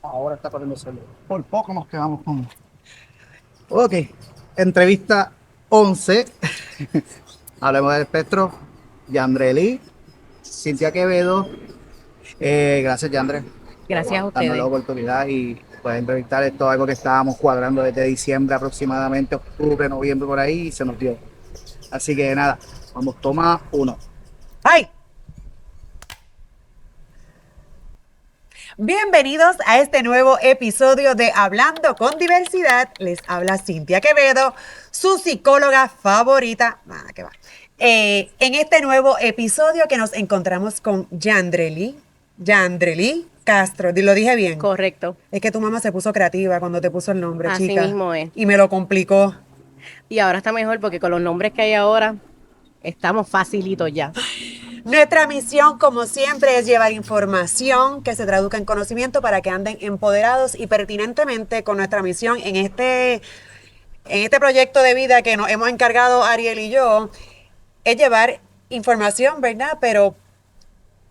Ahora está corriendo solo. Por poco nos quedamos con. Ok, entrevista 11. Hablemos del espectro. Yandreli, Cintia Quevedo. Gracias, Yandre, Gracias a por darnos la ustedes. oportunidad y poder entrevistar. Esto es algo que estábamos cuadrando desde diciembre aproximadamente, octubre, noviembre por ahí, y se nos dio. Así que nada, vamos, toma uno. ¡Ay! Bienvenidos a este nuevo episodio de Hablando con Diversidad. Les habla Cintia Quevedo, su psicóloga favorita. ¿Qué va? En este nuevo episodio que nos encontramos con Yandreli Castro. ¿Lo dije bien? Correcto. Es que tu mamá se puso creativa cuando te puso el nombre, Así chica. mismo es. Y me lo complicó. Y ahora está mejor porque con los nombres que hay ahora estamos facilitos ya. Nuestra misión, como siempre, es llevar información que se traduzca en conocimiento para que anden empoderados y pertinentemente con nuestra misión en este proyecto de vida que nos hemos encargado Ariel y yo, es llevar información, ¿verdad? Pero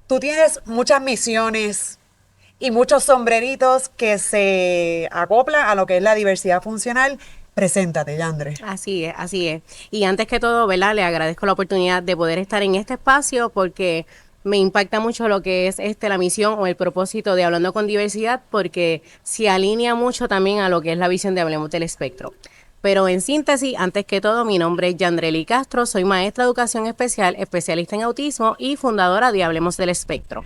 tú tienes muchas misiones y muchos sombreritos que se acoplan a lo que es la diversidad funcional. Preséntate, Yandre. Así es, así es. Y antes que todo, ¿verdad? Le agradezco la oportunidad de poder estar en este espacio porque me impacta mucho lo que es la misión o el propósito de Hablando con Diversidad porque se alinea mucho también a lo que es la visión de Hablemos del Espectro. Pero en síntesis, antes que todo, mi nombre es Yandreli Castro, soy maestra de educación especial, especialista en autismo y fundadora de Hablemos del Espectro.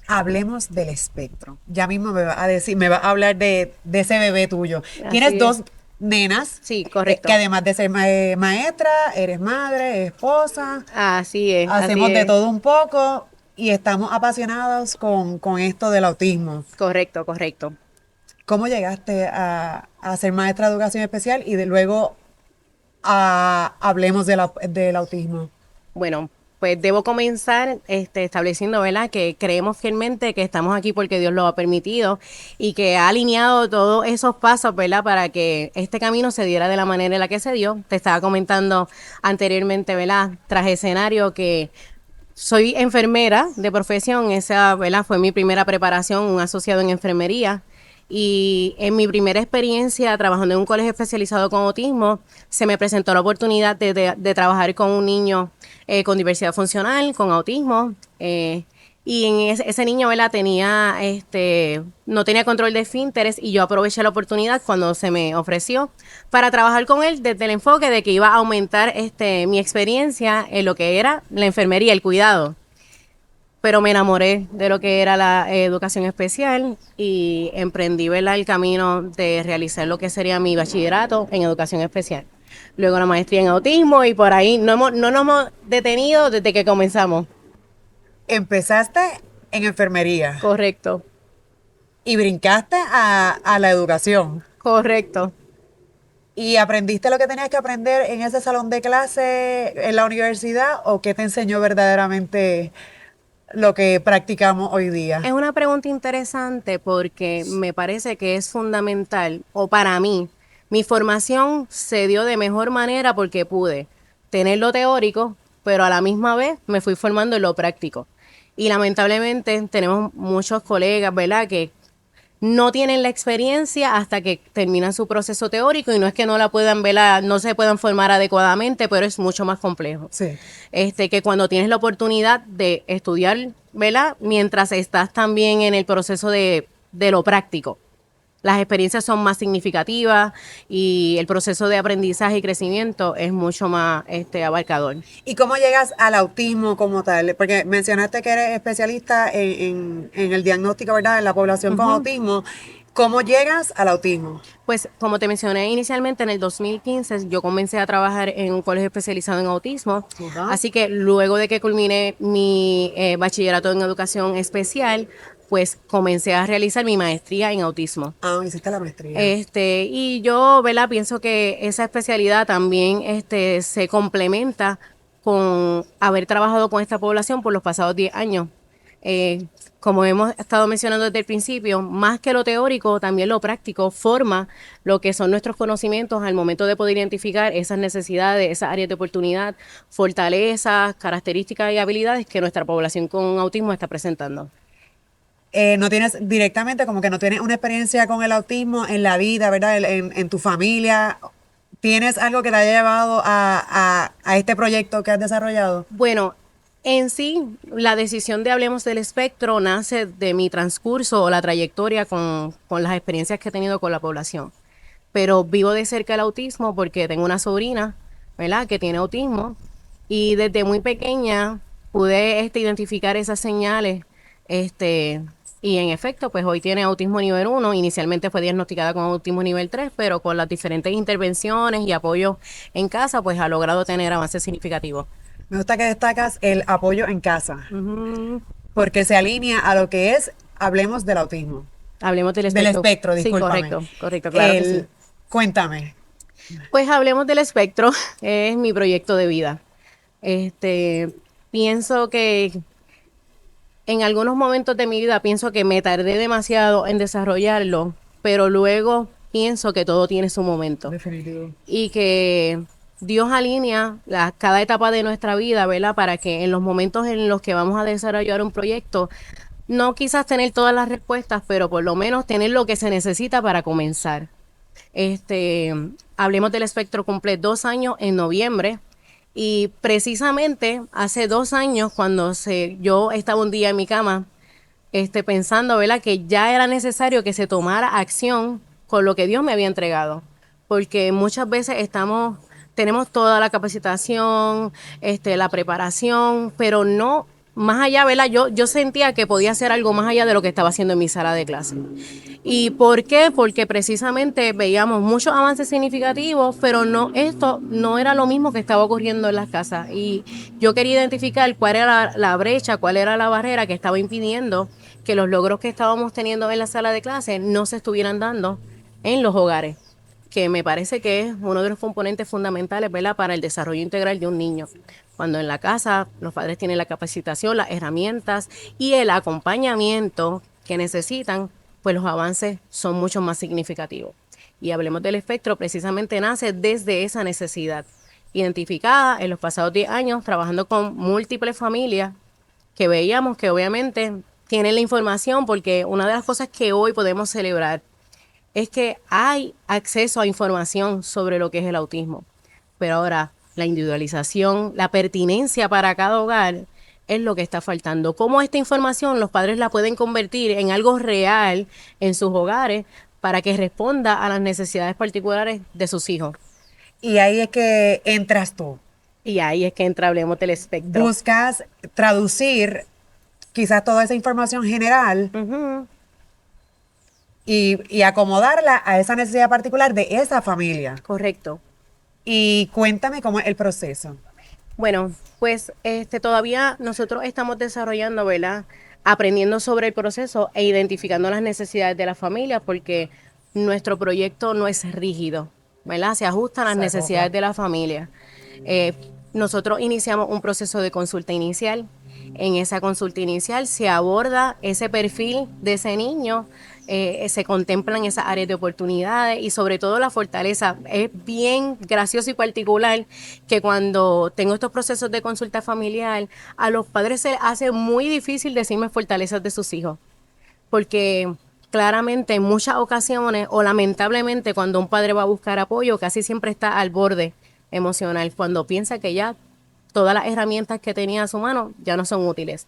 Hablemos del espectro. Ya mismo me va a decir, me va a hablar de ese bebé tuyo. Tienes Así es. dos nenas, Sí, que correcto. además de ser maestra, eres madre, esposa, Así es, así hacemos de es. todo un poco y estamos apasionados con esto del autismo. Correcto, correcto. ¿Cómo llegaste a ser maestra de educación especial y luego hablemos del autismo? Bueno, pues debo comenzar estableciendo, ¿verdad?, que creemos fielmente que estamos aquí porque Dios lo ha permitido y que ha alineado todos esos pasos, ¿verdad?, para que este camino se diera de la manera en la que se dio. Te estaba comentando anteriormente, ¿verdad?, tras escenario que soy enfermera de profesión, esa, ¿verdad?, fue mi primera preparación, un asociado en enfermería. Y en mi primera experiencia trabajando en un colegio especializado con autismo, se me presentó la oportunidad de trabajar con un niño con diversidad funcional, con autismo. Y en ese niño, ¿verdad?, no tenía control de esfínteres y yo aproveché la oportunidad cuando se me ofreció para trabajar con él desde el enfoque de que iba a aumentar mi experiencia en lo que era la enfermería, el cuidado. Pero me enamoré de lo que era la educación especial y emprendí, ¿verdad?, el camino de realizar lo que sería mi bachillerato en educación especial. Luego la maestría en autismo y por ahí no nos hemos detenido desde que comenzamos. Empezaste en enfermería Correcto, y brincaste a la educación. correcto. ¿Y aprendiste lo que tenías que aprender en ese salón de clase en la universidad o qué te enseñó verdaderamente lo que practicamos hoy Es día? una pregunta interesante porque me parece que es fundamental, o para mí, mi formación se dio de mejor manera porque pude tener lo teórico, pero a la misma vez me fui formando en lo práctico. Y lamentablemente tenemos muchos colegas, ¿verdad?, que no tienen la experiencia hasta que terminan su proceso teórico y no es que no la puedan ver, no se puedan formar adecuadamente, pero es mucho más complejo. Sí. Que cuando tienes la oportunidad de estudiar, ¿verdad?, mientras estás también en el proceso de lo práctico. Las experiencias son más significativas y el proceso de aprendizaje y crecimiento es mucho más abarcador. ¿Y cómo llegas al autismo como tal? Porque mencionaste que eres especialista en el diagnóstico, ¿verdad?, en la población con Ujú. autismo. ¿Cómo llegas al autismo? Pues como te mencioné inicialmente, en el 2015 yo comencé a trabajar en un colegio especializado en autismo, Ajá. así que luego de que culminé mi bachillerato en educación especial, pues comencé a realizar mi maestría en autismo. Hiciste la maestría. Y yo, ¿verdad?, pienso que esa especialidad también se complementa con haber trabajado con esta población por los pasados 10 años. Eh, Como hemos estado mencionando desde el principio, más que lo teórico, también lo práctico forma lo que son nuestros conocimientos al momento de poder identificar esas necesidades, esas áreas de oportunidad, fortalezas, características y habilidades que nuestra población con autismo está presentando. no tienes directamente, como que no tienes una experiencia con el autismo en la vida, ¿verdad? En tu familia. ¿Tienes algo que te haya llevado a este proyecto que has desarrollado? Bueno, en sí, la decisión de Hablemos del Espectro nace de mi transcurso o la trayectoria con las experiencias que he tenido con la población. Pero vivo de cerca el autismo porque tengo una sobrina, ¿verdad?, que tiene autismo y desde muy pequeña pude identificar esas señales, y en efecto, pues hoy tiene autismo nivel 1. Inicialmente fue diagnosticada con autismo nivel 3, pero con las diferentes intervenciones y apoyo en casa, pues ha logrado tener avances significativos. Me gusta que destacas el apoyo en casa, Ujú. porque se alinea a lo que es Hablemos del Autismo. Hablemos del Del espectro. espectro, Sí, discúlpame. correcto, claro que sí. Cuéntame. Pues Hablemos del Espectro es mi proyecto de vida. Pienso que en algunos momentos de mi vida pienso que me tardé demasiado en desarrollarlo, pero luego pienso que todo tiene su momento Definitivo. y que Dios alinea cada etapa de nuestra vida, ¿verdad? Para que en los momentos en los que vamos a desarrollar un proyecto, no quizás tener todas las respuestas, pero por lo menos tener lo que se necesita para comenzar. Este, Hablemos del Espectro cumple 2 años en noviembre y precisamente hace 2 años yo estaba un día en mi cama, pensando, ¿verdad?, que ya era necesario que se tomara acción con lo que Dios me había entregado, porque muchas veces tenemos toda la capacitación, la preparación, pero no más allá, ¿verdad? Yo sentía que podía hacer algo más allá de lo que estaba haciendo en mi sala de clase. ¿Y por qué? Porque precisamente veíamos muchos avances significativos, pero esto no era lo mismo que estaba ocurriendo en las casas. Y yo quería identificar cuál era la brecha, cuál era la barrera que estaba impidiendo que los logros que estábamos teniendo en la sala de clase no se estuvieran dando en los hogares, que me parece que es uno de los componentes fundamentales, ¿verdad?, para el desarrollo integral de un niño. Cuando en la casa los padres tienen la capacitación, las herramientas y el acompañamiento que necesitan, pues los avances son mucho más significativos. Y Hablemos del Espectro precisamente nace desde esa necesidad, identificada en los pasados 10 años, trabajando con múltiples familias que veíamos que obviamente tienen la información, porque una de las cosas que hoy podemos celebrar es que hay acceso a información sobre lo que es el autismo. Pero ahora la individualización, la pertinencia para cada hogar es lo que está faltando. ¿Cómo esta información los padres la pueden convertir en algo real en sus hogares para que responda a las necesidades particulares de sus hijos? Y ahí es que entras tú. Y ahí es que entra Hablemos del Espectro. Buscas traducir quizás toda esa información general Ujú. y acomodarla a esa necesidad particular de esa familia. Correcto. Y cuéntame cómo es el proceso. Bueno, pues todavía nosotros estamos desarrollando, ¿verdad?, aprendiendo sobre el proceso e identificando las necesidades de la familia, porque nuestro proyecto no es rígido, ¿verdad? Se ajusta a las necesidades de la familia. Eh, Nosotros iniciamos un proceso de consulta inicial. En esa consulta inicial se aborda ese perfil de ese niño, se contemplan esas áreas de oportunidades y sobre todo la fortaleza. Es bien gracioso y particular que cuando tengo estos procesos de consulta familiar, a los padres se les hace muy difícil decirme fortalezas de sus hijos, porque claramente en muchas ocasiones o lamentablemente cuando un padre va a buscar apoyo casi siempre está al borde emocional, cuando piensa que ya todas las herramientas que tenía a su mano ya no son útiles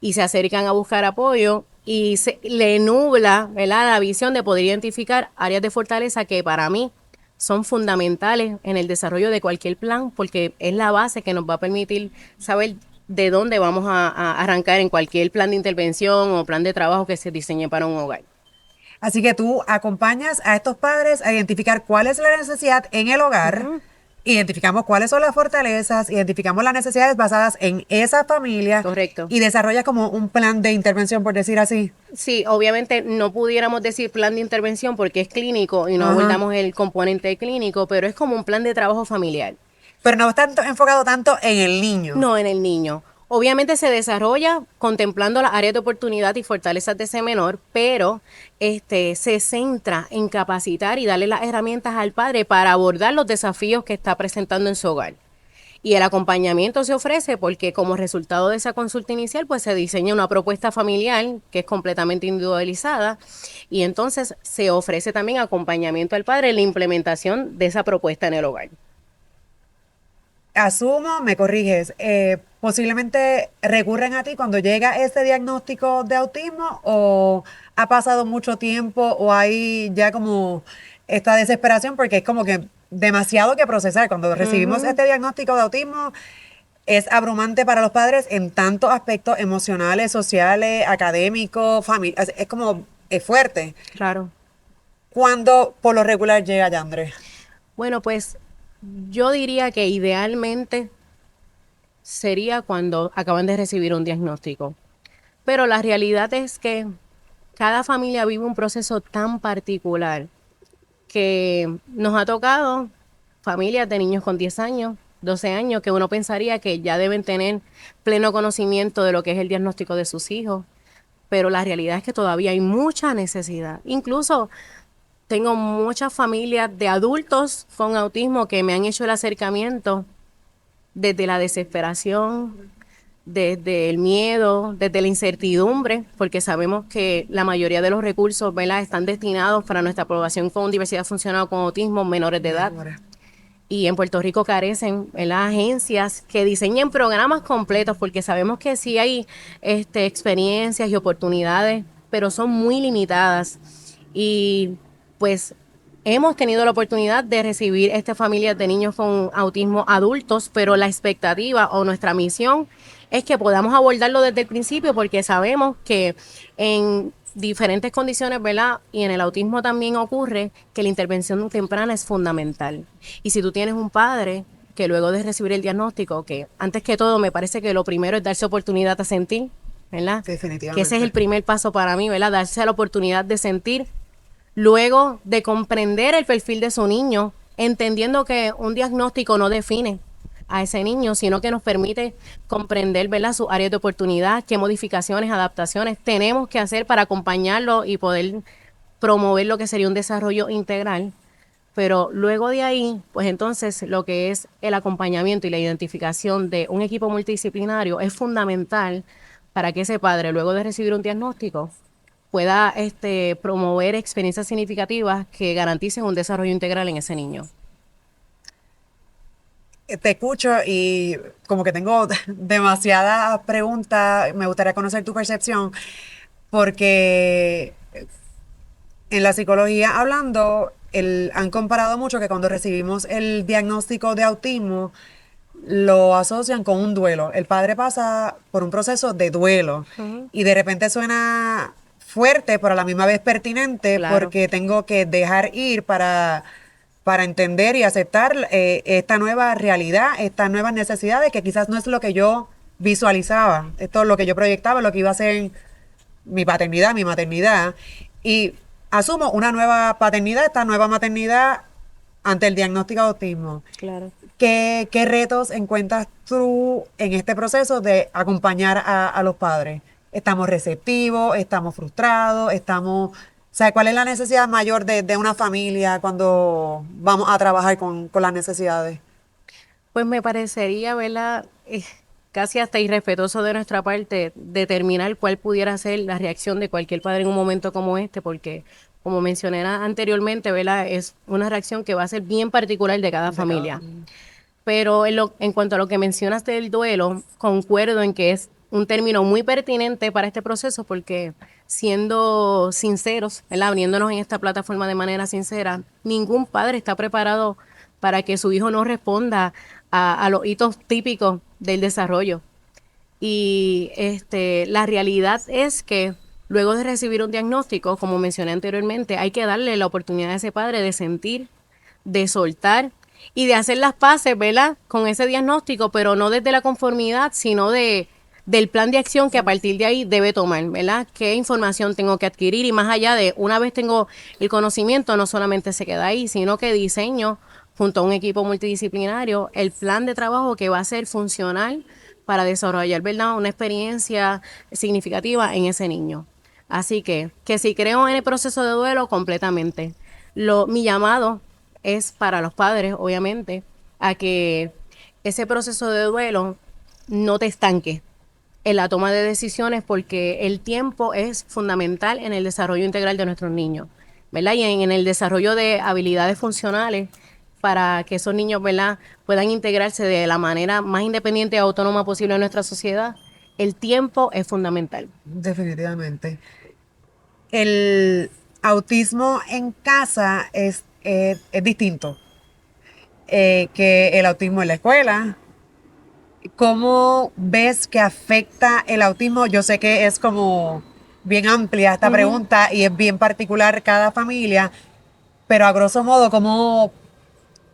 y se acercan a buscar apoyo y se le nubla, ¿verdad?, la visión de poder identificar áreas de fortaleza que para mí son fundamentales en el desarrollo de cualquier plan, porque es la base que nos va a permitir saber de dónde vamos a arrancar en cualquier plan de intervención o plan de trabajo que se diseñe para un hogar. Así que tú acompañas a estos padres a identificar cuál es la necesidad en el hogar, identificamos cuáles son las fortalezas, identificamos las necesidades basadas en esa familia. Correcto. Y desarrollas como un plan de intervención, por decir así. Sí, obviamente no pudiéramos decir plan de intervención porque es clínico y no Ajá. abordamos el componente clínico, pero es como un plan de trabajo familiar. Pero no está enfocado tanto en el niño. No en el niño. Obviamente se desarrolla contemplando las áreas de oportunidad y fortalezas de ese menor, pero se centra en capacitar y darle las herramientas al padre para abordar los desafíos que está presentando en su hogar. Y el acompañamiento se ofrece porque como resultado de esa consulta inicial, pues se diseña una propuesta familiar que es completamente individualizada y entonces se ofrece también acompañamiento al padre en la implementación de esa propuesta en el hogar. Asumo, me corriges, posiblemente recurren a ti cuando llega ese diagnóstico de autismo o ha pasado mucho tiempo o hay ya como esta desesperación porque es como que demasiado que procesar. Cuando recibimos este diagnóstico de autismo es abrumante para los padres en tantos aspectos emocionales, sociales, académicos, es como, es fuerte. Claro. ¿Cuándo por lo regular llega Yandre? Bueno, pues yo diría que idealmente sería cuando acaban de recibir un diagnóstico. Pero la realidad es que cada familia vive un proceso tan particular que nos ha tocado familias de niños con 10 años, 12 años, que uno pensaría que ya deben tener pleno conocimiento de lo que es el diagnóstico de sus hijos, pero la realidad es que todavía hay mucha necesidad. Incluso tengo muchas familias de adultos con autismo que me han hecho el acercamiento desde la desesperación, desde el miedo, desde la incertidumbre, porque sabemos que la mayoría de los recursos, ¿verdad?, están destinados para nuestra población con diversidad funcional o con autismo menores de edad. Y en Puerto Rico carecen, ¿verdad?, agencias que diseñen programas completos, porque sabemos que sí hay experiencias y oportunidades, pero son muy limitadas. Y pues hemos tenido la oportunidad de recibir familias de niños con autismo adultos, pero la expectativa o nuestra misión es que podamos abordarlo desde el principio porque sabemos que en diferentes condiciones, ¿verdad? Y en el autismo también ocurre que la intervención temprana es fundamental. Y si tú tienes un padre que luego de recibir el diagnóstico, que antes que todo me parece que lo primero es darse oportunidad a sentir, ¿verdad? Definitivamente. Que ese es el primer paso para mí, ¿verdad? Darse la oportunidad de sentir. Luego de comprender el perfil de su niño, entendiendo que un diagnóstico no define a ese niño, sino que nos permite comprender, ¿verdad?, sus áreas de oportunidad, qué modificaciones, adaptaciones tenemos que hacer para acompañarlo y poder promover lo que sería un desarrollo integral. Pero luego de ahí, pues entonces lo que es el acompañamiento y la identificación de un equipo multidisciplinario es fundamental para que ese padre, luego de recibir un diagnóstico, pueda promover experiencias significativas que garanticen un desarrollo integral en ese niño. Te escucho y como que tengo demasiadas preguntas, me gustaría conocer tu percepción, porque en la psicología hablando, han comparado mucho que cuando recibimos el diagnóstico de autismo, lo asocian con un duelo. El padre pasa por un proceso de duelo y de repente suena fuerte, pero a la misma vez pertinente, Claro. porque tengo que dejar ir para entender y aceptar esta nueva realidad, estas nuevas necesidades, que quizás no es lo que yo visualizaba, esto es lo que yo proyectaba, lo que iba a ser mi paternidad, mi maternidad, y asumo una nueva paternidad, esta nueva maternidad ante el diagnóstico de autismo. Claro. ¿Qué retos encuentras tú en este proceso de acompañar a los padres? ¿Estamos receptivos? ¿Estamos frustrados? O sea, ¿cuál es la necesidad mayor de una familia cuando vamos a trabajar con las necesidades? Pues me parecería, ¿verdad?, casi hasta irrespetuoso de nuestra parte determinar cuál pudiera ser la reacción de cualquier padre en un momento como este, porque como mencioné anteriormente, ¿verdad?, es una reacción que va a ser bien particular de cada familia. Pero en cuanto a lo que mencionas del duelo, concuerdo en que es un término muy pertinente para este proceso porque siendo sinceros, ¿verdad?, abriéndonos en esta plataforma de manera sincera, ningún padre está preparado para que su hijo no responda a los hitos típicos del desarrollo. Y la realidad es que luego de recibir un diagnóstico, como mencioné anteriormente, hay que darle la oportunidad a ese padre de sentir, de soltar y de hacer las paces, ¿verdad?, con ese diagnóstico, pero no desde la conformidad, sino del plan de acción que a partir de ahí debe tomar, ¿verdad? ¿Qué información tengo que adquirir? Y más allá de, una vez tengo el conocimiento, no solamente se queda ahí, sino que diseño junto a un equipo multidisciplinario el plan de trabajo que va a ser funcional para desarrollar, ¿verdad?, una experiencia significativa en ese niño. Así que si creo en el proceso de duelo, completamente. Mi llamado es para los padres, obviamente, a que ese proceso de duelo no te estanque en la toma de decisiones, porque el tiempo es fundamental en el desarrollo integral de nuestros niños, ¿verdad? Y en el desarrollo de habilidades funcionales para que esos niños, ¿verdad?, puedan integrarse de la manera más independiente y autónoma posible en nuestra sociedad. El tiempo es fundamental. Definitivamente. El autismo en casa es distinto que el autismo en la escuela. ¿Cómo ves que afecta el autismo? Yo sé que es como bien amplia esta pregunta y es bien particular cada familia, pero a grosso modo, ¿cómo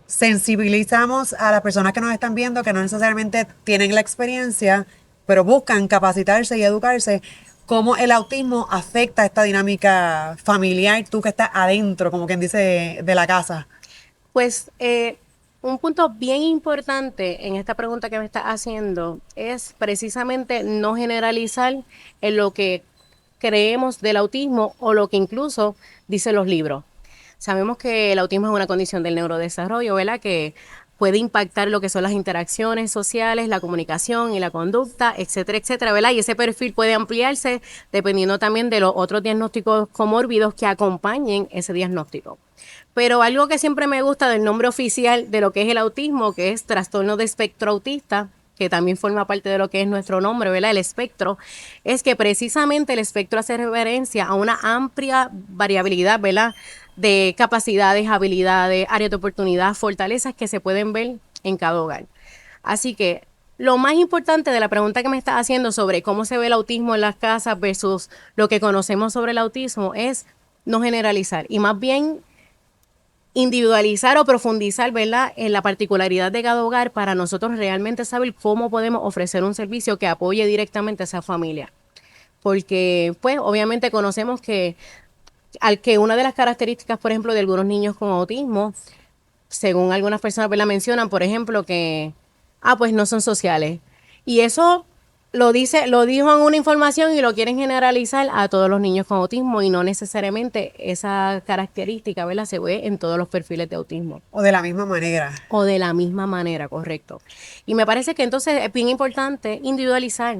sensibilizamos a las personas que nos están viendo, que no necesariamente tienen la experiencia, pero buscan capacitarse y educarse? ¿Cómo el autismo afecta esta dinámica familiar, tú que estás adentro, como quien dice, de la casa? Pues un punto bien importante en esta pregunta que me estás haciendo es precisamente no generalizar en lo que creemos del autismo o lo que incluso dicen los libros. Sabemos que el autismo es una condición del neurodesarrollo, ¿verdad?, que puede impactar lo que son las interacciones sociales, la comunicación y la conducta, etcétera, etcétera, ¿verdad? Y ese perfil puede ampliarse dependiendo también de los otros diagnósticos comórbidos que acompañen ese diagnóstico. Pero algo que siempre me gusta del nombre oficial de lo que es el autismo, que es trastorno de espectro autista, que también forma parte de lo que es nuestro nombre, ¿verdad? El espectro, es que precisamente el espectro hace referencia a una amplia variabilidad, ¿verdad?, de capacidades, habilidades, áreas de oportunidad, fortalezas que se pueden ver en cada hogar. Así que lo más importante de la pregunta que me estás haciendo sobre cómo se ve el autismo en las casas versus lo que conocemos sobre el autismo es no generalizar y más bien individualizar o profundizar, ¿verdad?, en la particularidad de cada hogar para nosotros realmente saber cómo podemos ofrecer un servicio que apoye directamente a esa familia. Porque, pues, obviamente conocemos que al que una de las características, por ejemplo, de algunos niños con autismo, según algunas personas, ¿verdad?, mencionan, por ejemplo, que, pues no son sociales. Y eso lo dijo en una información y lo quieren generalizar a todos los niños con autismo y no necesariamente esa característica, ¿verdad?, se ve en todos los perfiles de autismo. O de la misma manera. O de la misma manera, correcto. Y me parece que entonces es bien importante individualizar,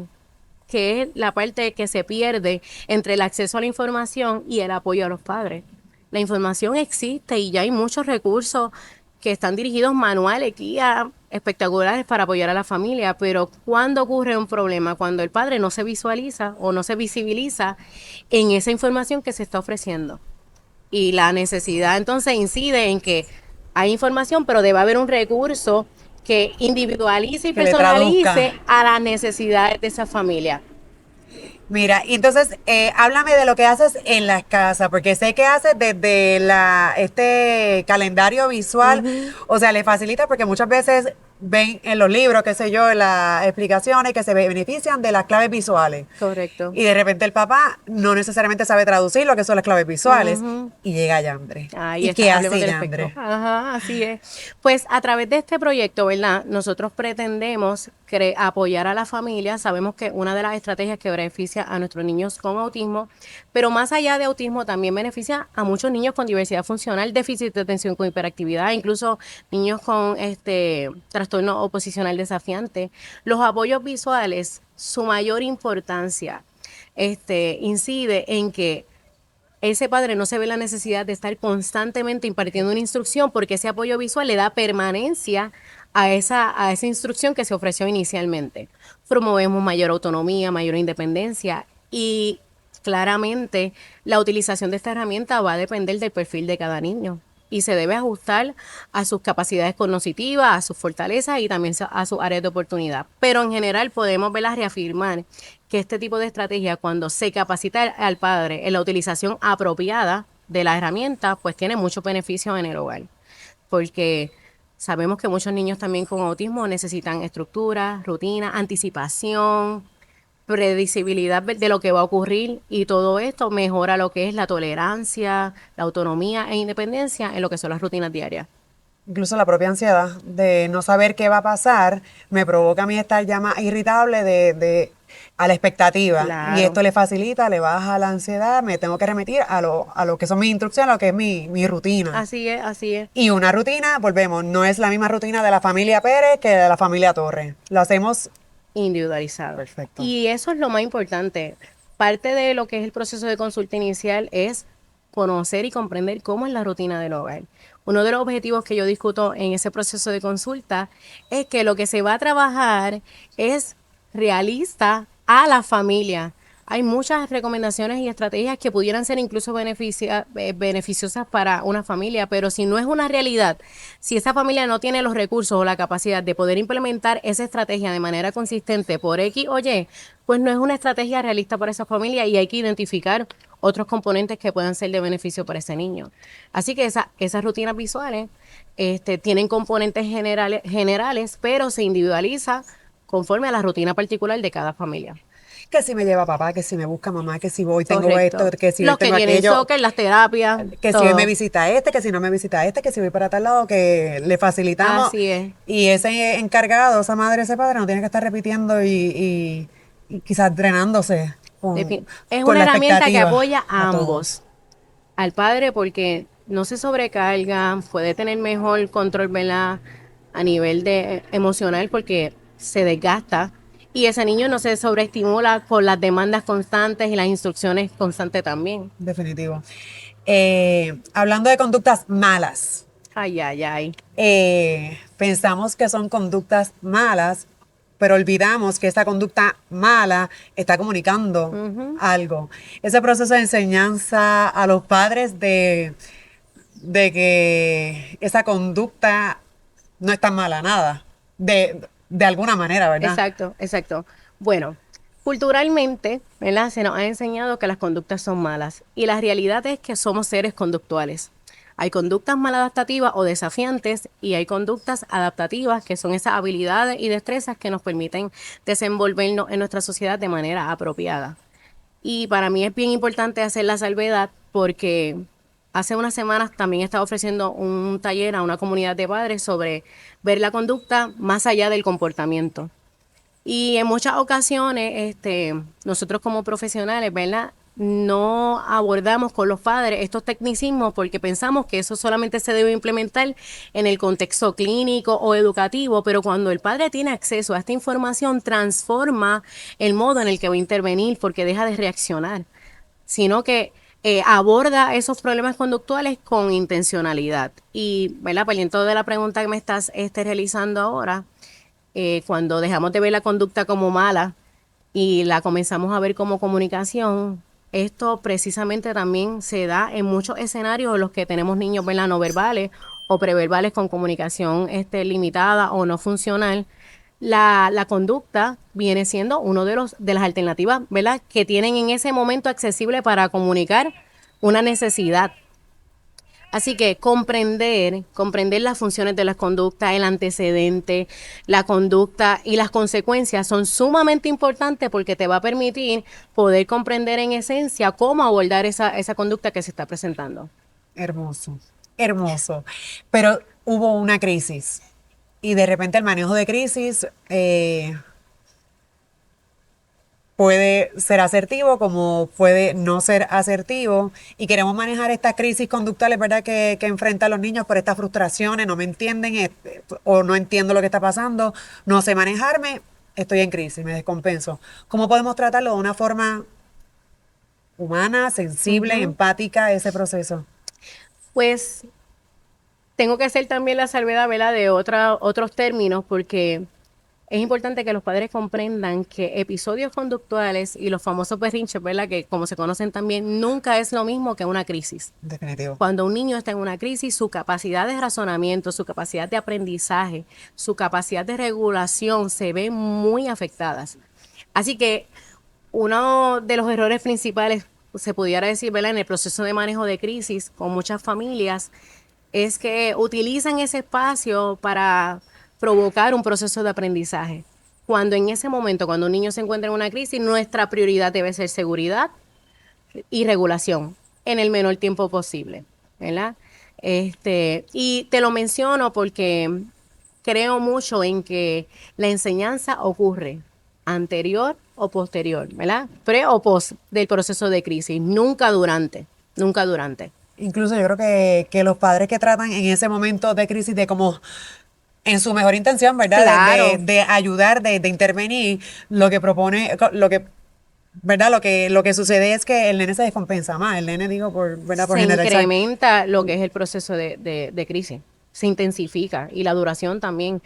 que es la parte que se pierde entre el acceso a la información y el apoyo a los padres. La información existe y ya hay muchos recursos que están dirigidos, manuales, guías espectaculares para apoyar a la familia, pero cuando ocurre un problema, cuando el padre no se visualiza o no se visibiliza en esa información que se está ofreciendo. Y la necesidad entonces incide en que hay información, pero debe haber un recurso que individualice y Que le traduzca. personalice a las necesidades de esa familia. Mira, y entonces háblame de lo que haces en las casas, porque sé que haces desde este calendario visual, o sea, le facilita porque muchas veces ven en los libros, qué sé yo, en las explicaciones que se benefician de las claves visuales. Correcto. Y de repente el papá no necesariamente sabe traducir lo que son las claves visuales y llega Yandre. Ahí ¿Y está, qué hablemos hace del Yandre? espectro. Ajá, así es. Pues a través de este proyecto, ¿verdad?, nosotros pretendemos apoyar a la familia. Sabemos que una de las estrategias que beneficia a nuestros niños con autismo, pero más allá de autismo también beneficia a muchos niños con diversidad funcional, déficit de atención con hiperactividad, incluso niños con trastorno oposicional desafiante. Los apoyos visuales, su mayor importancia incide en que ese padre no se ve la necesidad de estar constantemente impartiendo una instrucción, porque ese apoyo visual le da permanencia a esa instrucción que se ofreció inicialmente. Promovemos mayor autonomía, mayor independencia y claramente la utilización de esta herramienta va a depender del perfil de cada niño y se debe ajustar a sus capacidades cognitivas, a sus fortalezas y también a sus áreas de oportunidad. Pero en general podemos reafirmar que este tipo de estrategia, cuando se capacita al padre en la utilización apropiada de la herramienta, pues tiene muchos beneficios en el hogar. Porque sabemos que muchos niños también con autismo necesitan estructura, rutina, anticipación, predecibilidad de lo que va a ocurrir, y todo esto mejora lo que es la tolerancia, la autonomía e independencia en lo que son las rutinas diarias. Incluso la propia ansiedad de no saber qué va a pasar me provoca a mí estar ya más irritable de a la expectativa. Claro. Y esto le facilita, le baja la ansiedad, me tengo que remitir a lo que son mis instrucciones, a lo que es mi rutina. Así es, así es. Y una rutina, volvemos, no es la misma rutina de la familia Pérez que de la familia Torres. Lo hacemos Individualizado. perfecto. Y eso es lo más importante. Parte de lo que es el proceso de consulta inicial es conocer y comprender cómo es la rutina del hogar. Uno de los objetivos que yo discuto en ese proceso de consulta es que lo que se va a trabajar es realista a la familia. Hay muchas recomendaciones y estrategias que pudieran ser incluso beneficiosas para una familia, pero si no es una realidad, si esa familia no tiene los recursos o la capacidad de poder implementar esa estrategia de manera consistente por X o Y, pues no es una estrategia realista para esa familia y hay que identificar otros componentes que puedan ser de beneficio para ese niño. Así que esas rutinas visuales tienen componentes generales, pero se individualiza conforme a la rutina particular de cada familia. Que si me lleva papá, que si me busca mamá, que si voy tengo Correcto. esto, que si Los hoy que tengo tienen aquello, soccer, las terapias, que si todo. hoy me visita este, que si no me visita este, que si voy para tal lado, que le facilitamos. Así es. Y ese encargado, esa madre, ese padre, no tiene que estar repitiendo y quizás drenándose Es con una la herramienta que expectativa apoya a todos. ambos. Al padre porque no se sobrecarga, puede tener mejor control, ¿verdad? A nivel de emocional porque se desgasta y ese niño no se sobreestimula por las demandas constantes y las instrucciones constantes también. Definitivo. Hablando de conductas malas, Ay, ay, ay. pensamos que son conductas malas, pero olvidamos que esa conducta mala está comunicando algo. Ese proceso de enseñanza a los padres de que esa conducta no es tan mala, nada, de alguna manera, ¿verdad? Exacto, exacto. Bueno, culturalmente, ¿verdad? Se nos ha enseñado que las conductas son malas y la realidad es que somos seres conductuales. Hay conductas maladaptativas o desafiantes y hay conductas adaptativas que son esas habilidades y destrezas que nos permiten desenvolvernos en nuestra sociedad de manera apropiada. Y para mí es bien importante hacer la salvedad porque hace unas semanas también estaba ofreciendo un taller a una comunidad de padres sobre ver la conducta más allá del comportamiento. Y en muchas ocasiones, nosotros como profesionales, ¿verdad? No abordamos con los padres estos tecnicismos porque pensamos que eso solamente se debe implementar en el contexto clínico o educativo, pero cuando el padre tiene acceso a esta información, transforma el modo en el que va a intervenir porque deja de reaccionar, sino que aborda esos problemas conductuales con intencionalidad. Y, ¿verdad? Partiendo de la pregunta que me estás realizando ahora, cuando dejamos de ver la conducta como mala y la comenzamos a ver como comunicación, esto precisamente también se da en muchos escenarios en los que tenemos niños, ¿verdad? No verbales o preverbales con comunicación limitada o no funcional. La conducta viene siendo uno de las alternativas, ¿verdad? Que tienen en ese momento accesible para comunicar una necesidad. Así que comprender las funciones de las conductas, el antecedente, la conducta y las consecuencias son sumamente importantes porque te va a permitir poder comprender en esencia cómo abordar esa conducta que se está presentando. Hermoso, hermoso. Pero hubo una crisis y de repente el manejo de crisis puede ser asertivo como puede no ser asertivo y queremos manejar estas crisis conductuales, ¿verdad? Que enfrentan los niños por estas frustraciones, no me entienden o no entiendo lo que está pasando, no sé manejarme, estoy en crisis, me descompenso. ¿Cómo podemos tratarlo de una forma humana, sensible, empática, ese proceso? Pues tengo que hacer también la salvedad, ¿verdad? De otros términos porque es importante que los padres comprendan que episodios conductuales y los famosos berrinches, ¿verdad? Que como se conocen también, nunca es lo mismo que una crisis. Definitivo. Cuando un niño está en una crisis, su capacidad de razonamiento, su capacidad de aprendizaje, su capacidad de regulación se ven muy afectadas. Así que uno de los errores principales, se pudiera decir, ¿verdad? En el proceso de manejo de crisis con muchas familias, es que utilizan ese espacio para provocar un proceso de aprendizaje. Cuando en ese momento, cuando un niño se encuentra en una crisis, nuestra prioridad debe ser seguridad y regulación en el menor tiempo posible, ¿verdad? Y te lo menciono porque creo mucho en que la enseñanza ocurre anterior o posterior, ¿verdad? Pre o post del proceso de crisis, nunca durante, nunca durante. Incluso yo creo que los padres que tratan en ese momento de crisis de como en su mejor intención, ¿verdad? Claro. De ayudar, de intervenir, lo que propone, lo que, ¿verdad? Lo que sucede es que el nene se descompensa más, el nene digo por, ¿verdad? Por Se generalizar. incrementa lo que es el proceso de crisis, se intensifica y la duración también.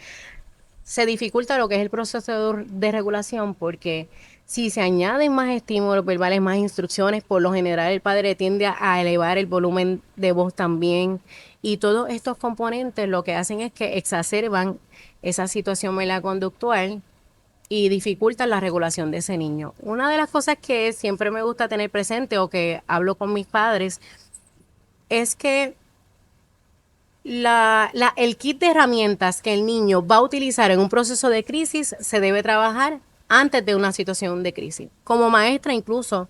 Se dificulta lo que es el proceso de regulación porque si se añaden más estímulos verbales, más instrucciones, por lo general el padre tiende a elevar el volumen de voz también y todos estos componentes lo que hacen es que exacerban esa situación conductual y dificultan la regulación de ese niño. Una de las cosas que siempre me gusta tener presente o que hablo con mis padres es que el kit de herramientas que el niño va a utilizar en un proceso de crisis se debe trabajar antes de una situación de crisis. Como maestra incluso,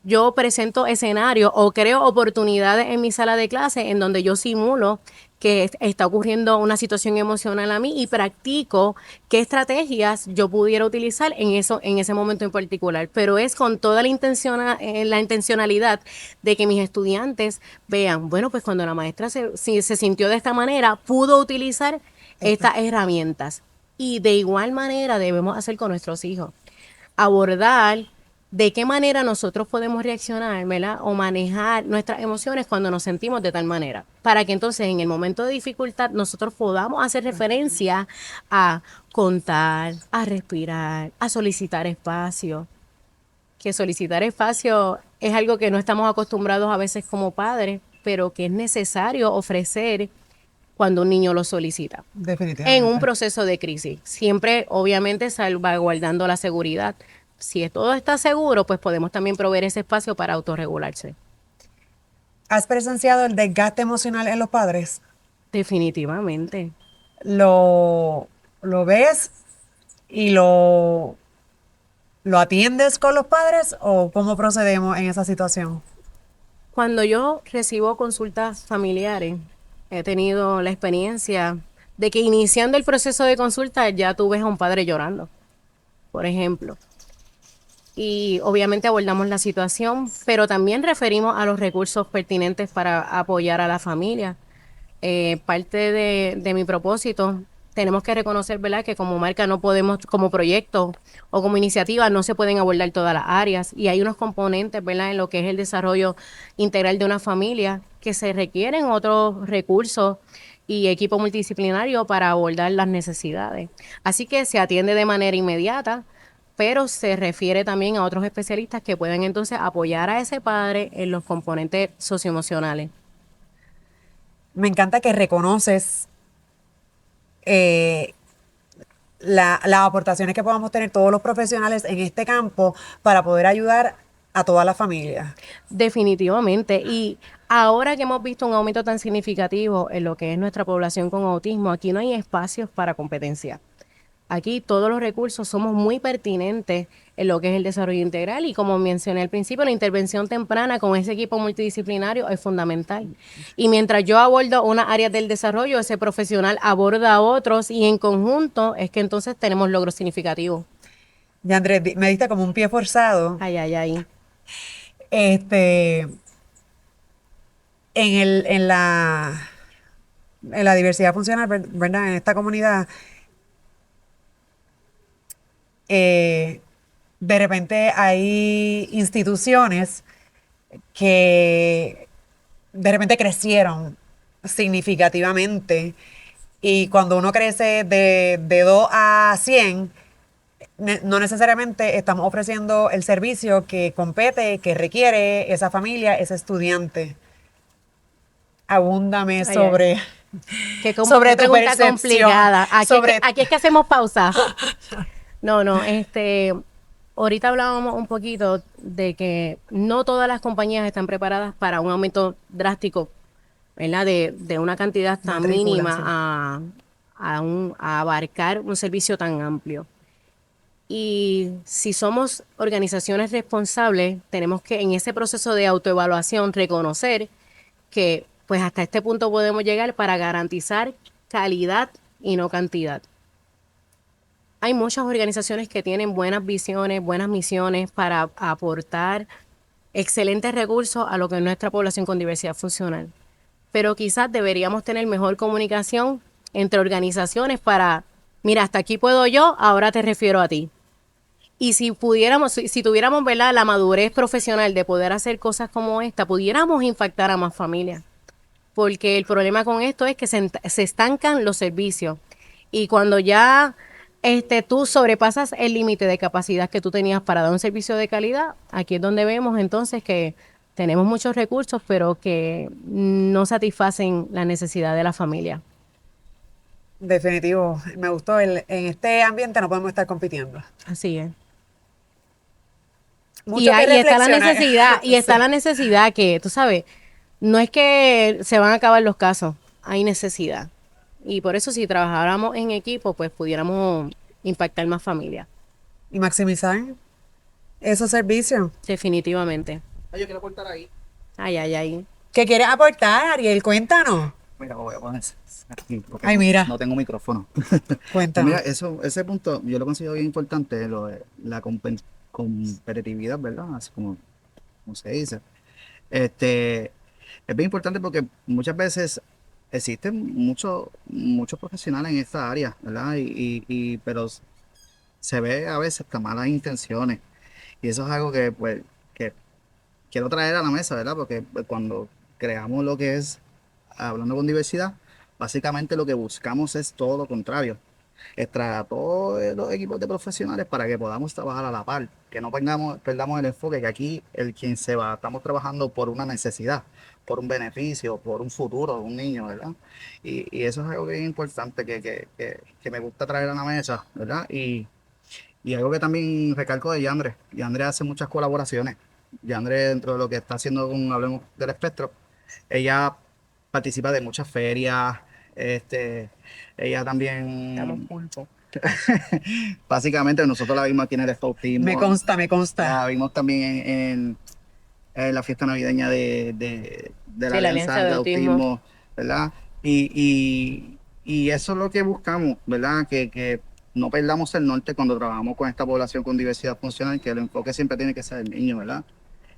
yo presento escenarios o creo oportunidades en mi sala de clase en donde yo simulo que está ocurriendo una situación emocional a mí y practico qué estrategias yo pudiera utilizar en ese momento en particular. Pero es con toda la intencionalidad de que mis estudiantes vean, bueno, pues cuando la maestra si se sintió de esta manera, pudo utilizar estas herramientas. Y de igual manera debemos hacer con nuestros hijos. Abordar de qué manera nosotros podemos reaccionar, ¿verdad? O manejar nuestras emociones cuando nos sentimos de tal manera, para que entonces en el momento de dificultad nosotros podamos hacer referencia a contar, a respirar, a solicitar espacio. Que solicitar espacio es algo que no estamos acostumbrados a veces como padres, pero que es necesario ofrecer cuando un niño lo solicita. En un Definitivamente. proceso de crisis, siempre obviamente salvaguardando la seguridad. Si todo está seguro, pues podemos también proveer ese espacio para autorregularse. ¿Has presenciado el desgaste emocional en los padres? Definitivamente. ¿Lo, lo ves y lo atiendes con los padres o cómo procedemos en esa situación? Cuando yo recibo consultas familiares, he tenido la experiencia de que iniciando el proceso de consulta ya tú ves a un padre llorando, por ejemplo. Y obviamente abordamos la situación, pero también referimos a los recursos pertinentes para apoyar a la familia. Parte de mi propósito, tenemos que reconocer, ¿verdad?, que como marca no podemos, como proyecto o como iniciativa, no se pueden abordar todas las áreas y hay unos componentes, ¿verdad?, en lo que es el desarrollo integral de una familia que se requieren otros recursos y equipo multidisciplinario para abordar las necesidades. Así que se atiende de manera inmediata, pero se refiere también a otros especialistas que pueden entonces apoyar a ese padre en los componentes socioemocionales. Me encanta que reconoces eh, las aportaciones que podamos tener todos los profesionales en este campo para poder ayudar a toda la familia. Definitivamente. Y ahora que hemos visto un aumento tan significativo en lo que es nuestra población con autismo, aquí no hay espacios para competencia. Aquí todos los recursos somos muy pertinentes en lo que es el desarrollo integral y como mencioné al principio, la intervención temprana con ese equipo multidisciplinario es fundamental. Y mientras yo abordo unas áreas del desarrollo, ese profesional aborda a otros y en conjunto es que entonces tenemos logros significativos. Ya Andrés, me diste como un pie forzado. Ay, ay, ay. Este, en en la diversidad funcional, ¿verdad? En esta comunidad, eh, de repente hay instituciones que de repente crecieron significativamente y cuando uno crece de 2 a 100, no necesariamente estamos ofreciendo el servicio que compete, que requiere esa familia, ese estudiante. Abúndame Ay, ay. sobre, Qué sobre tu pregunta percepción, complicada. sobre... Aquí es que hacemos pausa. No, no, ahorita hablábamos un poquito de que no todas las compañías están preparadas para un aumento drástico, ¿verdad? De una cantidad tan Matrícula, sí. mínima a abarcar un servicio tan amplio. Y si somos organizaciones responsables, tenemos que en ese proceso de autoevaluación reconocer que pues hasta este punto podemos llegar para garantizar calidad y no cantidad. Hay muchas organizaciones que tienen buenas visiones, buenas misiones para aportar excelentes recursos a lo que es nuestra población con diversidad funcional. Pero quizás deberíamos tener mejor comunicación entre organizaciones para, mira, hasta aquí puedo yo, ahora te refiero a ti. Y si pudiéramos, si tuviéramos, ¿verdad?, la madurez profesional de poder hacer cosas como esta, pudiéramos impactar a más familias. Porque el problema con esto es que se estancan los servicios. Y cuando ya tú sobrepasas el límite de capacidad que tú tenías para dar un servicio de calidad, aquí es donde vemos entonces que tenemos muchos recursos, pero que no satisfacen la necesidad de la familia. Definitivo, me gustó. En este ambiente no podemos estar compitiendo. Así es. Mucho que Y está la reflexionar. necesidad, y está Sí. la necesidad que, tú sabes, no es que se van a acabar los casos, hay necesidad. Y por eso si trabajáramos en equipo, pues pudiéramos impactar más familias, Y maximizar esos servicios. definitivamente. Ay, yo quiero aportar ahí. Ay, ay, ay. ¿Qué quieres aportar, Ariel? Cuéntanos. Mira, voy a poner aquí porque Ay, mira. no tengo micrófono. Pues Cuéntanos. mira, ese punto yo lo considero bien importante, lo de la competitividad, ¿verdad? Así como se dice. Este, es bien importante porque muchas veces existen muchos profesionales en esta área, ¿verdad? Pero se ve a veces hasta malas intenciones. Y eso es algo que, pues, que quiero traer a la mesa, ¿verdad? Porque pues, cuando creamos lo que es Hablando con Diversidad, básicamente lo que buscamos es todo lo contrario. Extraer a todos los equipos de profesionales para que podamos trabajar a la par, que no perdamos el enfoque, que aquí el quien se va, estamos trabajando por una necesidad, por un beneficio, por un futuro de un niño, ¿verdad? Y eso es algo que es importante, que me gusta traer a la mesa, ¿verdad? Y algo que también recalco de Yandre. Yandre hace muchas colaboraciones. Yandre, dentro de lo que está haciendo con Hablemos del Espectro, ella participa de muchas ferias. Este, ella Estamos también, juntos. básicamente, nosotros la vimos aquí en el Me Spautismo. consta, me consta. La vimos también en la fiesta navideña de la Sí, la Alianza Alianza de de Autismo. Autismo, ¿verdad? Y eso es lo que buscamos, ¿verdad? Que no perdamos el norte cuando trabajamos con esta población con diversidad funcional, que el enfoque siempre tiene que ser el niño, ¿verdad?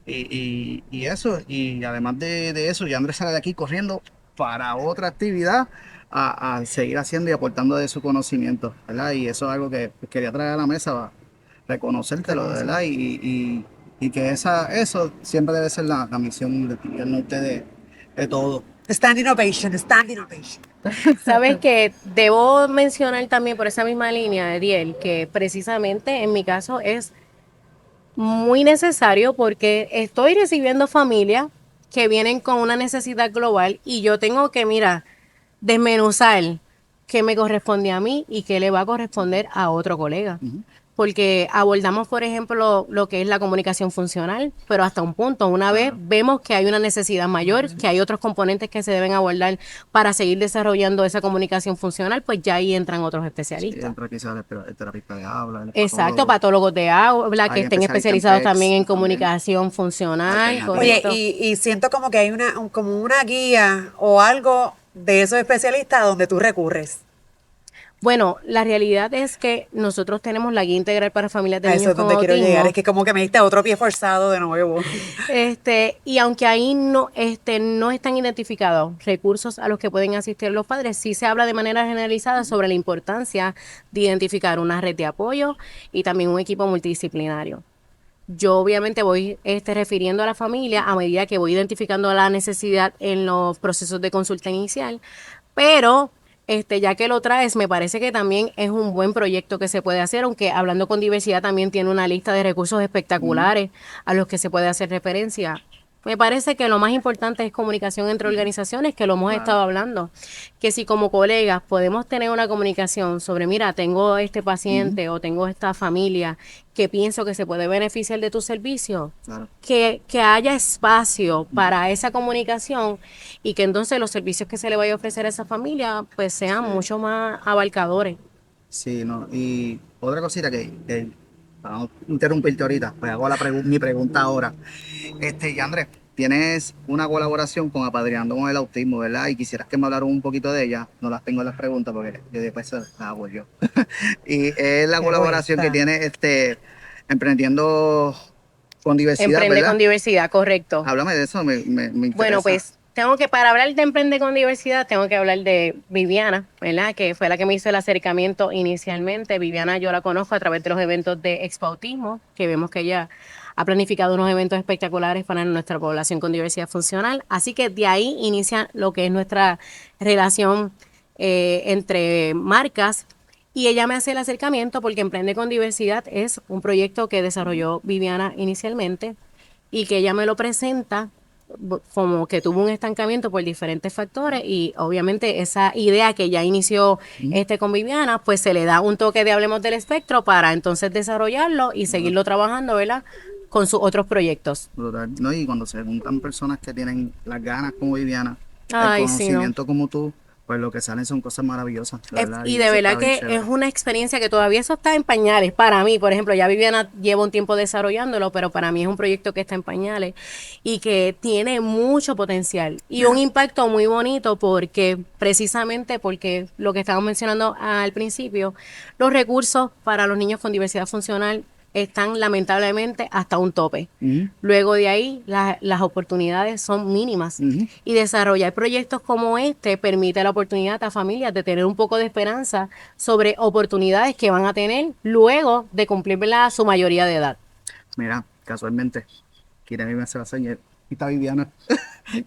Y eso, y además de eso, ya Andrés sale de aquí corriendo para otra actividad a seguir haciendo y aportando de su conocimiento, ¿verdad? Y eso es algo que quería traer a la mesa, reconocértelo, ¿verdad? Y que eso siempre debe ser la misión del norte de todo. Stand innovation, stand innovation. Sabes que debo mencionar también por esa misma línea, Ariel, que precisamente en mi caso es muy necesario porque estoy recibiendo familias que vienen con una necesidad global y yo tengo que, mira, desmenuzar qué me corresponde a mí y qué le va a corresponder a otro colega. Ujú. Porque abordamos, por ejemplo, lo que es la comunicación funcional, pero hasta un punto. Una vez vemos que hay una necesidad mayor, que hay otros componentes que se deben abordar para seguir desarrollando esa comunicación funcional, pues ya ahí entran otros Sí, especialistas. entra quizás el terapista de habla, el Exacto, patólogo, patólogos de habla, que hay estén especialistas en especializados también en PECS también. comunicación funcional, Alternativa. Oye, correcto. y siento como que hay como una guía o algo de esos especialistas a donde tú recurres. Bueno, la realidad es que nosotros tenemos la guía integral para familias de A eso niños es con donde quiero llegar. autismo. Es que como que me diste otro pie forzado de nuevo. Y aunque ahí no están identificados recursos a los que pueden asistir los padres, sí se habla de manera generalizada sobre la importancia de identificar una red de apoyo y también un equipo multidisciplinario. Yo obviamente voy refiriendo a la familia a medida que voy identificando la necesidad en los procesos de consulta inicial, pero ya que lo traes, me parece que también es un buen proyecto que se puede hacer, aunque Hablando con Diversidad también tiene una lista de recursos espectaculares a los que se puede hacer referencia. Me parece que lo más importante es comunicación entre organizaciones, que lo hemos Claro. estado hablando. Que si como colegas podemos tener una comunicación sobre, mira, tengo este paciente o tengo esta familia que pienso que se puede beneficiar de tu servicio, Claro. que haya espacio para esa comunicación y que entonces los servicios que se le vaya a ofrecer a esa familia pues sean mucho más abarcadores. Sí, no. Y otra cosita para no interrumpirte ahorita, pues hago mi pregunta ahora. Y Andrés, tienes una colaboración con Apadrinando con el Autismo, ¿verdad? Y quisieras que me hablaran un poquito de ella. No las tengo en las preguntas porque yo después las hago yo. Y es la Qué colaboración que egoísta. tiene Emprendiendo con Diversidad, Emprende ¿verdad? con diversidad, correcto. Háblame de eso, me Bueno, interesa. pues para hablar de Emprende con Diversidad, tengo que hablar de Viviana, ¿verdad? Que fue la que me hizo el acercamiento inicialmente. Viviana yo la conozco a través de los eventos de Expo Autismo, que vemos que ella ha planificado unos eventos espectaculares para nuestra población con diversidad funcional. Así que de ahí inicia lo que es nuestra relación entre marcas. Y ella me hace el acercamiento porque Emprende con Diversidad es un proyecto que desarrolló Viviana inicialmente y que ella me lo presenta como que tuvo un estancamiento por diferentes factores y obviamente esa idea que ya inició con Viviana, pues se le da un toque de Hablemos del Espectro para entonces desarrollarlo y seguirlo trabajando, ¿verdad? Con sus otros proyectos. Brutal. No, y cuando se juntan personas que tienen las ganas como Viviana, el Ay, sí, ¿no? conocimiento como tú, pues lo que salen son cosas maravillosas, la verdad. Y Y de eso verdad está bien que chévere. es una experiencia que todavía eso está en pañales para mí. Por ejemplo, ya Viviana lleva un tiempo desarrollándolo, pero para mí es un proyecto que está en pañales y que tiene mucho potencial y un impacto muy bonito precisamente porque lo que estábamos mencionando al principio, los recursos para los niños con diversidad funcional están lamentablemente hasta un tope. Ujú. Luego de ahí, las oportunidades son mínimas. Ujú. Y desarrollar proyectos como este permite la oportunidad a familias de tener un poco de esperanza sobre oportunidades que van a tener luego de cumplir, ¿verdad?, su mayoría de edad. Mira, casualmente, quiere me hace la señal. Y está Viviana.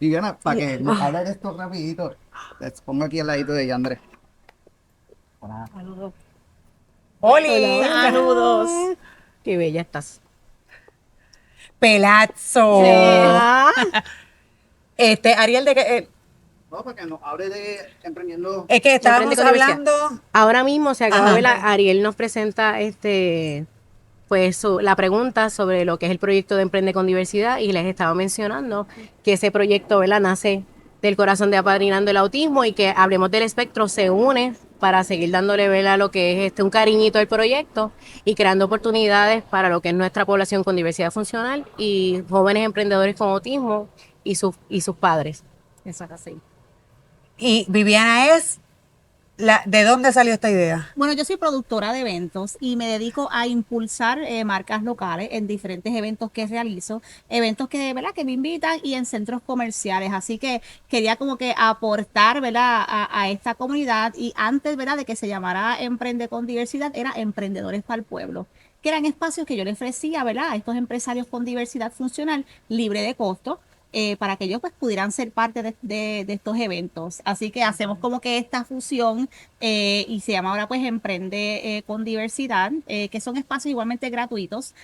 Viviana, para que nos hable de esto rapidito, les pongo aquí al ladito de ella, Andrés. Hola. ¡Oli! Saludos. Qué bella estás. Pelazo. Ah, Ariel, de que, No, para que nos hable de emprendiendo. es que estábamos Emprende con diversidad. hablando. Ahora mismo se acaba Ajá. de ver, Ariel nos presenta pues la pregunta sobre lo que es el proyecto de Emprende con Diversidad y les estaba mencionando que ese proyecto, ¿verdad?, nace del corazón de Apadrinando el Autismo y que Hablemos del Espectro se une para seguir dándole, ¿verdad?, lo que es un cariñito al proyecto y creando oportunidades para lo que es nuestra población con diversidad funcional y jóvenes emprendedores con autismo y sus padres. Eso es así. Y Viviana es ¿de dónde salió esta idea? Bueno, yo soy productora de eventos y me dedico a impulsar marcas locales en diferentes eventos que realizo, eventos que, ¿verdad?, que me invitan y en centros comerciales. Así que quería como que aportar, ¿verdad?, a esta comunidad y antes, ¿verdad?, de que se llamara Emprende con Diversidad, era Emprendedores para el Pueblo, que eran espacios que yo le ofrecía, ¿verdad?, a estos empresarios con diversidad funcional libre de costo. Para que ellos pues pudieran ser parte de estos eventos. Así que hacemos como que esta fusión y se llama ahora pues Emprende con Diversidad, que son espacios igualmente gratuitos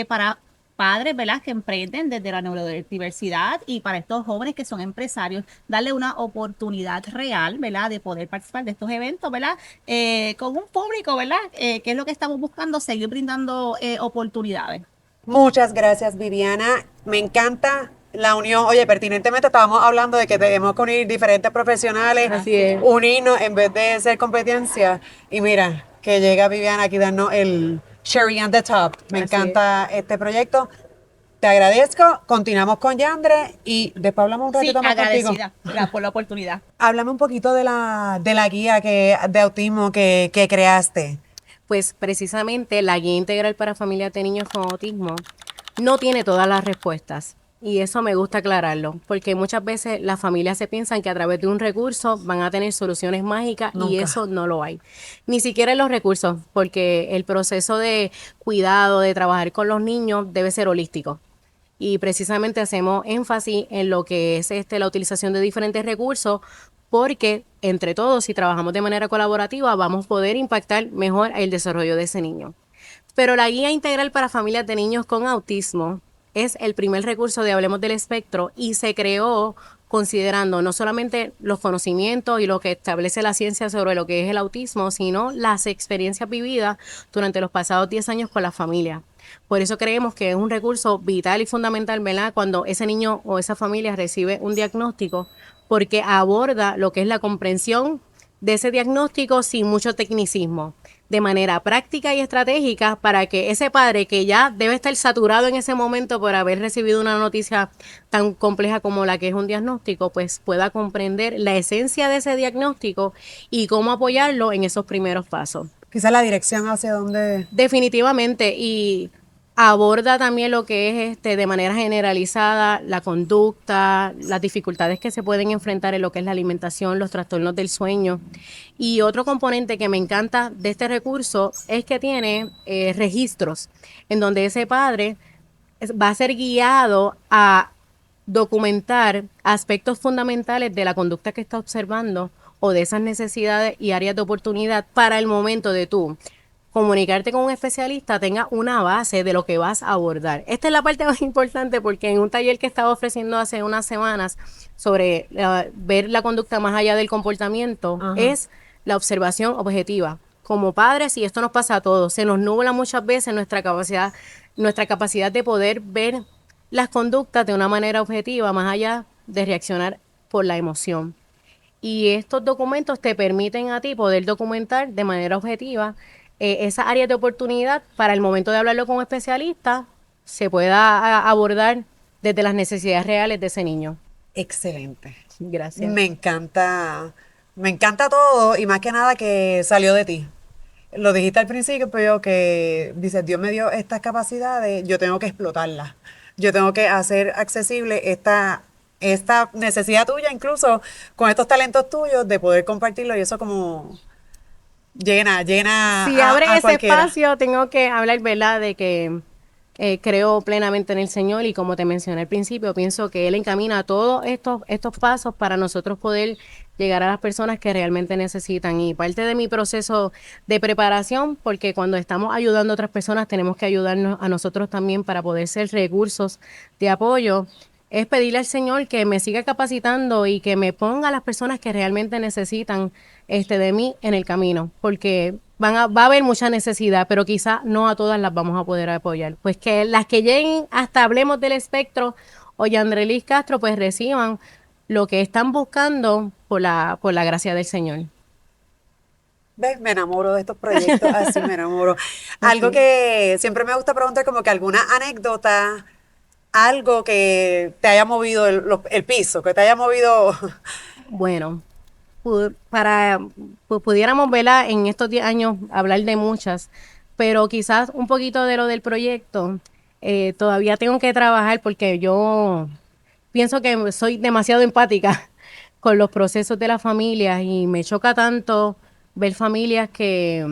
para padres, ¿verdad?, que emprenden desde la neurodiversidad y para estos jóvenes que son empresarios, darle una oportunidad real, ¿verdad?, de poder participar de estos eventos, ¿verdad?, con un público, ¿verdad?, que es lo que estamos buscando, seguir brindando oportunidades. Muchas gracias, Viviana. Me encanta la unión. Oye, pertinentemente estábamos hablando de que tenemos que unir diferentes profesionales, Así es. unirnos en vez de ser competencia. Y mira, que llega Viviana aquí dando el cherry on the top. Me Así encanta este proyecto. Te agradezco. Continuamos con Yandre y después hablamos un Sí, ratito más contigo. agradecida, ¿verdad?, por la oportunidad. Háblame un poquito de la guía de autismo que creaste. Pues precisamente la guía integral para familias de niños con autismo no tiene todas las respuestas. Y eso me gusta aclararlo, porque muchas veces las familias se piensan que a través de un recurso van a tener soluciones mágicas y Nunca. eso no lo hay. Ni siquiera en los recursos, porque el proceso de cuidado, de trabajar con los niños debe ser holístico. Y precisamente hacemos énfasis en lo que es la utilización de diferentes recursos, porque entre todos, si trabajamos de manera colaborativa, vamos a poder impactar mejor el desarrollo de ese niño. Pero la guía integral para familias de niños con autismo es el primer recurso de Hablemos del Espectro y se creó considerando no solamente los conocimientos y lo que establece la ciencia sobre lo que es el autismo, sino las experiencias vividas durante los pasados 10 años con la familia. Por eso creemos que es un recurso vital y fundamental, ¿verdad?, cuando ese niño o esa familia recibe un diagnóstico, porque aborda lo que es la comprensión de ese diagnóstico sin mucho tecnicismo. de manera práctica y estratégica para que ese padre que ya debe estar saturado en ese momento por haber recibido una noticia tan compleja como la que es un diagnóstico, pues pueda comprender la esencia de ese diagnóstico y cómo apoyarlo en esos primeros pasos. Quizás la dirección hacia donde... Definitivamente, y aborda también lo que es de manera generalizada la conducta, las dificultades que se pueden enfrentar en lo que es la alimentación, los trastornos del sueño. Y otro componente que me encanta de este recurso es que tiene registros en donde ese padre va a ser guiado a documentar aspectos fundamentales de la conducta que está observando o de esas necesidades y áreas de oportunidad para el momento de tú comunicarte con un especialista, tenga una base de lo que vas a abordar. Esta es la parte más importante porque en un taller que estaba ofreciendo hace unas semanas sobre ver la conducta más allá del comportamiento, Ajá. es la observación objetiva. Como padres, y esto nos pasa a todos, se nos nubla muchas veces nuestra capacidad de poder ver las conductas de una manera objetiva, más allá de reaccionar por la emoción. Y estos documentos te permiten a ti poder documentar de manera objetiva esas áreas de oportunidad para el momento de hablarlo con un especialista, se pueda abordar desde las necesidades reales de ese niño. Excelente. Gracias. Me encanta todo y más que nada que salió de ti. Lo dijiste al principio, pero que dices, Dios me dio estas capacidades, yo tengo que explotarlas. Yo tengo que hacer accesible esta necesidad tuya, incluso con estos talentos tuyos, de poder compartirlo y eso como llena Si abre a ese cualquiera. espacio, tengo que hablar, ¿verdad?, de que creo plenamente en el Señor y como te mencioné al principio, pienso que Él encamina todos estos pasos para nosotros poder llegar a las personas que realmente necesitan. Y parte de mi proceso de preparación, porque cuando estamos ayudando a otras personas tenemos que ayudarnos a nosotros también para poder ser recursos de apoyo, es pedirle al Señor que me siga capacitando y que me ponga a las personas que realmente necesitan de mí en el camino, porque va a haber mucha necesidad, pero quizá no a todas las vamos a poder apoyar. Pues que las que lleguen hasta Hablemos del Espectro o Yandrelis Castro, pues reciban lo que están buscando por la gracia del Señor. ¿Ves? Me enamoro de estos proyectos, así me enamoro. Algo que siempre me gusta preguntar, como que alguna anécdota, algo que te haya movido el piso, que te haya movido. Bueno, pudiéramos verla en estos 10 años hablar de muchas, pero quizás un poquito de lo del proyecto. Todavía tengo que trabajar porque yo pienso que soy demasiado empática con los procesos de las familias y me choca tanto ver familias que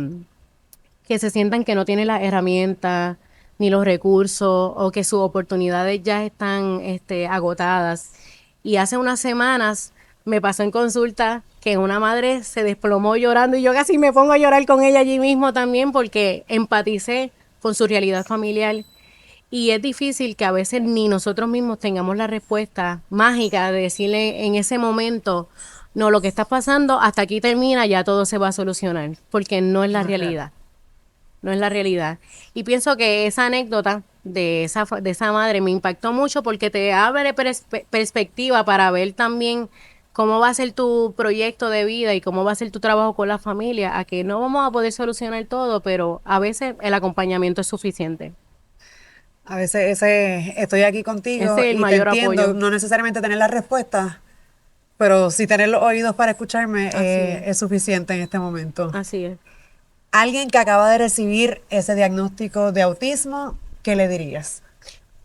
se sientan que no tienen las herramientas ni los recursos o que sus oportunidades ya están agotadas. Y hace unas semanas me pasó en consulta que una madre se desplomó llorando y yo casi me pongo a llorar con ella allí mismo también porque empaticé con su realidad familiar. Y es difícil que a veces ni nosotros mismos tengamos la respuesta mágica de decirle en ese momento, no, lo que está pasando hasta aquí termina, ya todo se va a solucionar, porque no es la realidad. No es la realidad. Y pienso que esa anécdota de esa madre me impactó mucho porque te abre perspectiva para ver también cómo va a ser tu proyecto de vida y cómo va a ser tu trabajo con la familia, a que no vamos a poder solucionar todo, pero a veces el acompañamiento es suficiente. A veces estoy aquí contigo Ese es el y te mayor entiendo, apoyo. no necesariamente tener la respuesta, pero sí tener los oídos para escucharme Así es suficiente en este momento. Así es. Alguien que acaba de recibir ese diagnóstico de autismo, ¿qué le dirías?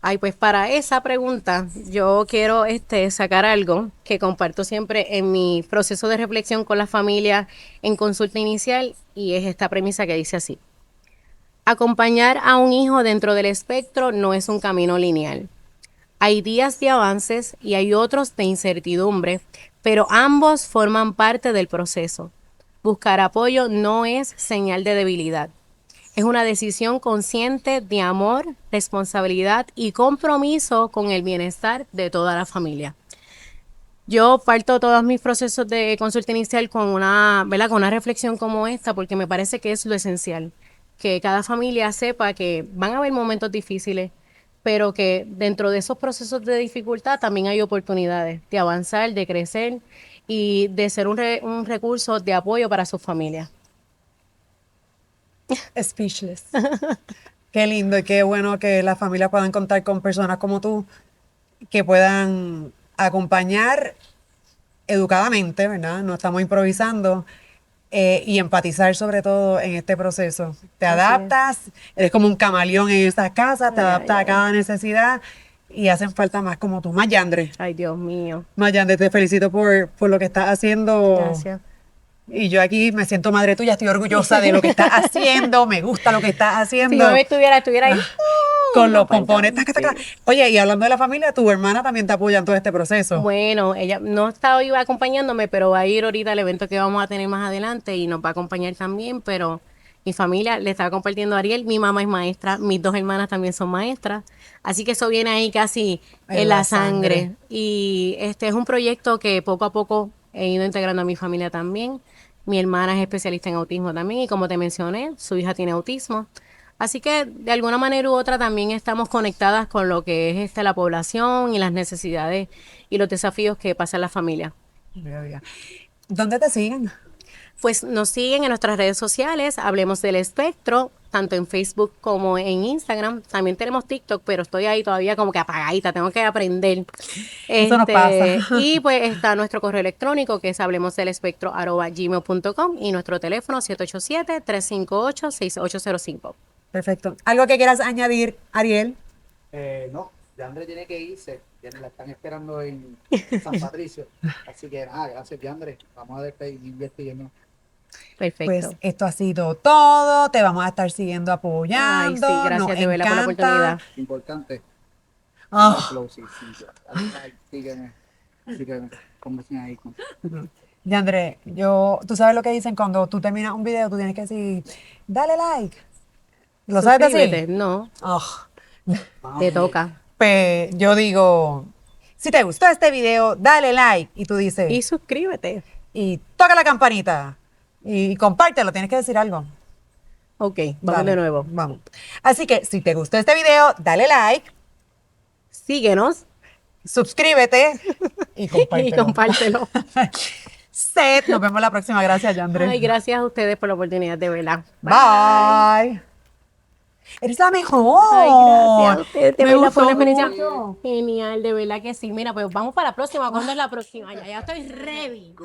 Ay, pues para esa pregunta yo quiero sacar algo que comparto siempre en mi proceso de reflexión con la familia en consulta inicial y es esta premisa que dice así. Acompañar a un hijo dentro del espectro no es un camino lineal. Hay días de avances y hay otros de incertidumbre, pero ambos forman parte del proceso. Buscar apoyo no es señal de debilidad. Es una decisión consciente de amor, responsabilidad y compromiso con el bienestar de toda la familia. Yo parto todos mis procesos de consulta inicial con ¿verdad?, con una reflexión como esta, porque me parece que es lo esencial, que cada familia sepa que van a haber momentos difíciles, pero que dentro de esos procesos de dificultad también hay oportunidades de avanzar, de crecer y de ser un recurso de apoyo para sus familias. Speechless. Qué lindo y qué bueno que las familias puedan contar con personas como tú que puedan acompañar educadamente, ¿verdad? No estamos improvisando. Y empatizar sobre todo en este proceso. Te Así es. adaptas, eres como un camaleón en estas casas, te Ay, adaptas ay, a cada necesidad y hacen falta más como tú. Mayandre, Ay, Dios mío. Mayandre, te felicito por lo que estás haciendo. Gracias. Y yo aquí me siento madre tuya, estoy orgullosa de lo que estás haciendo, me gusta lo que estás Si haciendo. mami estuviera ahí. Con los Falta, pompones. Taca, taca. sí. Oye, y hablando de la familia, tu hermana también te apoya en todo este proceso. Bueno, ella no está hoy acompañándome, pero va a ir ahorita al evento que vamos a tener más adelante y nos va a acompañar también, pero mi familia le estaba compartiendo a Ariel, mi mamá es maestra, mis dos hermanas también son maestras, así que eso viene ahí casi en la sangre. Y este es un proyecto que poco a poco he ido integrando a mi familia también. Mi hermana es especialista en autismo también y como te mencioné, su hija tiene autismo. Así que de alguna manera u otra también estamos conectadas con lo que es la población y las necesidades y los desafíos que pasan las familias. Mira, mira. ¿Dónde te siguen? Pues nos siguen en nuestras redes sociales, Hablemos del Espectro, tanto en Facebook como en Instagram. También tenemos TikTok, pero estoy ahí todavía como que apagadita, tengo que aprender. Eso nos pasa. Y pues está nuestro correo electrónico que es hablemosdelespectro@gmail.com y nuestro teléfono 787-358-6805. Perfecto. ¿Algo que quieras añadir, Ariel? No, Yandre tiene que irse. La están esperando en San Patricio. Así que nada, gracias, Yandre. Vamos a despedirnos. Perfecto. Pues esto ha sido todo. Te vamos a estar siguiendo Ay, sí, apoyando. gracias Nos de verdad por la encanta. oportunidad. Importante. Ah, Sígueme, conversen ahí con... Yandre, tú sabes lo que dicen cuando tú terminas un video, tú tienes que decir, dale like. ¿Lo sabes Suscríbete. decir? No, Ah, te toca. pues yo digo, si te gustó este video, dale like. Y tú dices, Y suscríbete. y toca la campanita. Y compártelo, tienes que decir algo. Ok, vamos Dale, de nuevo. Vamos. Así que si te gustó este video, dale like, Síguenos suscríbete y compártelo. y compártelo. Seth, nos vemos la próxima. Gracias, Yandre. Ay, gracias a ustedes por la oportunidad de verla. Bye. Eres la mejor. Ay, gracias a ustedes. De Me verdad fue una gustó experiencia mucho. genial, de verdad que sí. Mira, pues vamos para la próxima. ¿Cuándo es la próxima? Ya estoy ready.